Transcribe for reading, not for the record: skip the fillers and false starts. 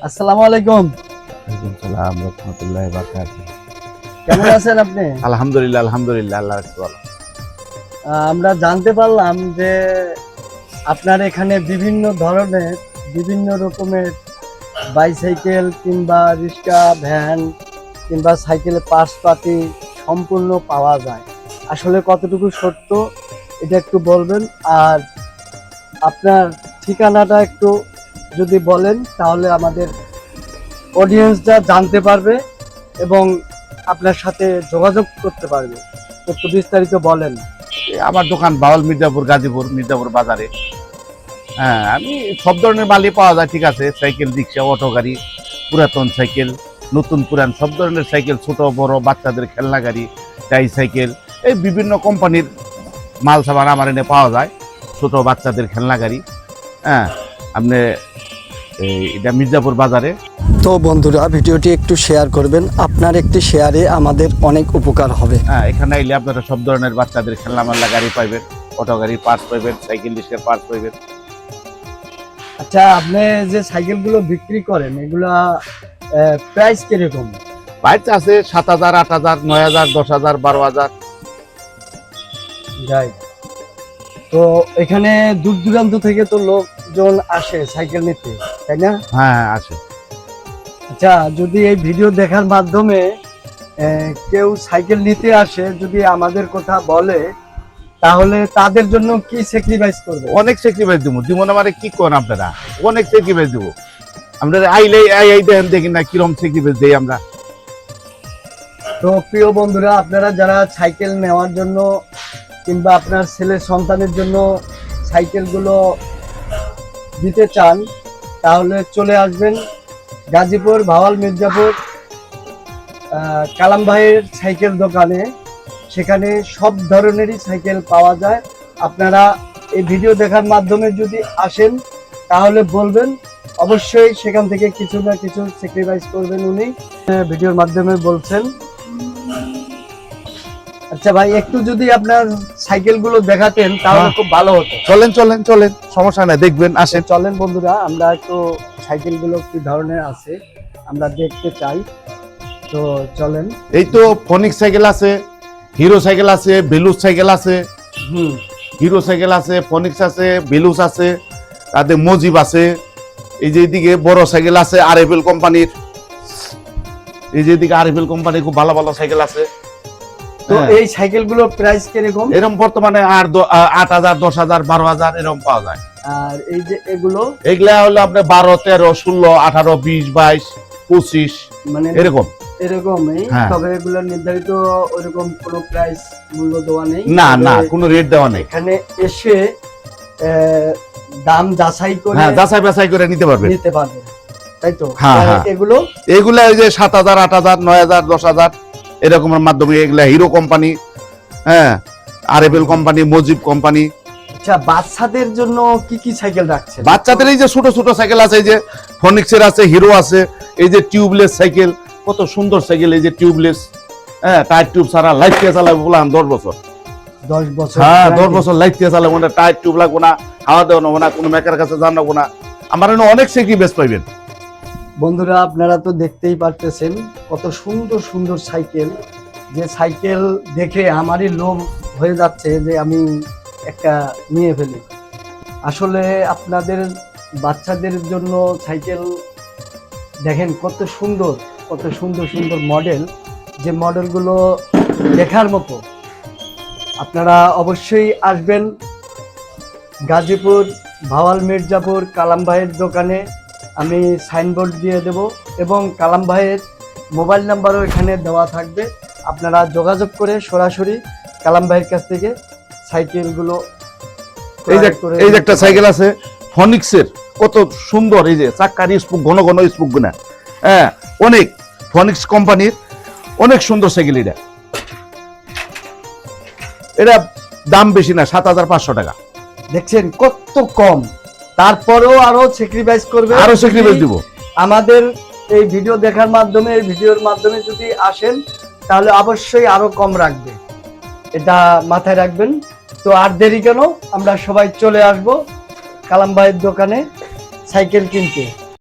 আসসালামু আলাইকুম। ওয়ালাইকুম সালাম রাহমাতুল্লাহি ওয়া বারাকাতুহু। কেমন আছেন আপনি? আলহামদুলিল্লাহ আল্লাহ রাখছে ভালো। আমরা জানতে পারলাম যে আপনার এখানে বিভিন্ন ধরনের বিভিন্ন রকমের বাইসাইকেল কিংবা রিক্সা, ভ্যান কিংবা সাইকেলের পার্টসপাতি সম্পূর্ণ পাওয়া যায়। আসলে কতটুকু সত্য এটা একটু বলবেন, আর আপনার ঠিকানাটা একটু যদি বলেন তাহলে আমাদের অডিয়েন্সরা জানতে পারবে এবং আপনার সাথে যোগাযোগ করতে পারবে। একটু বিস্তারিত বলেন। আমার দোকান বাউল মির্জাপুর, গাজীপুর মির্জাপুর বাজারে। হ্যাঁ, আমি সব ধরনের মালই পাওয়া যায়, ঠিক আছে। সাইকেল, রিক্সা, অটো গাড়ি, পুরাতন সাইকেল, নতুন পুরান সব ধরনের সাইকেল, ছোট বড় বাচ্চাদের খেলনা গাড়ি, টাই সাইকেল, এই বিভিন্ন কোম্পানির মাল সামান আমার এনে পাওয়া যায়। ছোট বাচ্চাদের খেলনা গাড়ি। হ্যাঁ, আপনি এটা মির্জাপুর বাজারে। তো বন্ধুরা, ভিডিওটি একটু শেয়ার করবেন, আপনার একটি শেয়ারে আমাদের অনেক উপকার হবে। হ্যাঁ, এখানে এলে আপনারা সব ধরনের বাচ্চাদের খেলনা মাল্লা গাড়ি পাইবেন, অটো গাড়ির পার্টস পাইবেন, সাইকেল রিক্সার পার্টস পাইবেন। আচ্ছা, আপনি যে সাইকেলগুলো বিক্রি করেন এগুলা প্রাইস কিরকম? প্রাইস আছে 7,000, 8,000, 9,000, 10,000, 12,000। যাই, তো এখানে দূর দূরান্ত থেকে তো লোকজন আসে সাইকেল নিতে, তাই না? হ্যাঁ, আছে। আচ্ছা, যদি এই ভিডিও দেখার মাধ্যমে কেউ সাইকেল নিতে আসে, যদি আমাদের কথা বলে, তাহলে তাদের জন্য কি স্যাক্রিফাইস করবে? অনেক স্যাক্রিফাইস দিব না, মানে কি করেন আপনারা, অনেক স্যাক্রিফাইস দিব। আমরা আইলে আই দেখেন, দেখি না কিরকম স্যাক্রিফাইস দেই আমরা। তো প্রিয় বন্ধুরা, আপনারা যারা সাইকেল নেওয়ার জন্য কিংবা আপনার ছেলের সন্তানের জন্য সাইকেলগুলো দিতে চান, তাহলে চলে আসবেন গাজীপুর ভাওয়াল মির্জাপুর কালাম ভাইয়ের সাইকেল দোকানে। সেখানে সব ধরনেরই সাইকেল পাওয়া যায়। আপনারা এই ভিডিও দেখার মাধ্যমে যদি আসেন তাহলে বলবেন, অবশ্যই সেখান থেকে কিছু না কিছু স্যাক্রিফাইস করবেন উনি, ভিডিওর মাধ্যমে বলছেন। আচ্ছা ভাই, একটু যদি আপনার সাইকেলগুলো দেখাতেন তাহলে খুব ভালো হতো। চলেন চলেন চলেন, সমস্যা নাই, দেখবেন, আসেন। চলেন বন্ধুরা, আমরা একটু সাইকেলগুলো কি ধরনের আছে আমরা দেখতে চাই। তো চলেন। এই তো ফনিক সাইকেল আছে, হিরো সাইকেল আছে, বেলুস সাইকেল আছে। হিরো সাইকেল আছে, ফনিক্স আছে, বেলুস আছে, তাদের মজিব আছে। এই যে এদিকে বড় সাইকেল আছে আরএফএল কোম্পানির। এই যে এদিকে আরএফএল কোম্পানির খুব ভালো ভালো সাইকেল আছে। তো এই সাইকেলগুলোর প্রাইস কিরকম? এরকম বর্তমানে 8,000, 10,000, 12,000 এরকম পাওয়া যায়। আর এই যে এগুলা হলো আপনার 12, 13, 16, 18, 20, 22, 25 মানে এরকমই। তবে এগুলোর নির্ধারিত ওইরকম কোনো প্রাইস মূল্য দেওয়া নেই। না, কোনো রেট দেওয়া নেই। এখানে এসে দাম যাচাই করে, যাচাই বাছাই করে নিতে পারবেন, তাই তো? এগুলো ওই যে 7,000, 8,000, 9,000, 10,000 এরকমের মাধ্যমে এগুলা হিরো কোম্পানি, হ্যাঁ, আরএফএল কোম্পানি, মজিব কোম্পানি। আচ্ছা, বাচ্চাদের জন্য কি কি সাইকেল রাখছেন? বাচ্চাদের এই যে ছোট ছোট সাইকেল আছে, এই যে ফনিক্সের আছে, হিরো আছে, এই যে টিউবলেস সাইকেল, কত সুন্দর সাইকেল, এই যে টিউবলেস, হ্যাঁ, টায়ার টিউব ছাড়া লাইফ দিয়ে চালাবে বললাম 10 বছর। 10 বছর? হ্যাঁ, 10 বছর লাইফ দিয়ে চালাবো না, টায়ার টিউব লাগবো না, হাওয়া দেওয়া নেবো না, কোনো মেকার কাছে জানাবো না। আমার অনেক স্যাক্রিফাইস পাইবেন। বন্ধুরা, আপনারা তো দেখতেই পারতেছেন কত সুন্দর সুন্দর সাইকেল, যে সাইকেল দেখে আমারই লোভ হয়ে যাচ্ছে যে আমি একটা নিয়ে ফেলি। আসলে আপনাদের বাচ্চাদের জন্য সাইকেল দেখেন কত সুন্দর সুন্দর মডেল, যে মডেলগুলো দেখার মতো। আপনারা অবশ্যই আসবেন গাজীপুর ভাওয়াল মির্জাপুর কালাম ভাইয়ের দোকানে। আমি সাইনবোর্ড দিয়ে দেব এবং কালাম ভাইয়ের মোবাইল নাম্বারও এখানে দেওয়া থাকবে। আপনারা যোগাযোগ করে সরাসরি কালাম ভাইয়ের কাছ থেকে সাইকেলগুলো। এই যে একটা সাইকেল আছে ফনিক্সের, কত সুন্দর, এই যে চাক্কার স্পুক, ঘন ঘন স্পুক গুনা, হ্যাঁ, অনেক ফনিক্স কোম্পানির অনেক সুন্দর সাইকেল। এটা দাম বেশি না, 7,500 টাকা। দেখছেন কত কম, তারপরেও আরো স্যাক্রিফাইস করবে, আরো স্যাক্রিফাইস দিব। আমাদের এই ভিডিও দেখার মাধ্যমে, এই ভিডিওর মাধ্যমে যদি আসেন তাহলে অবশ্যই আরো কম রাখবে, এটা মাথায় রাখবেন। তো আর দেরি কেন, আমরা সবাই চলে আসবো কালাম ভাইয়ের দোকানে সাইকেল কিনতে।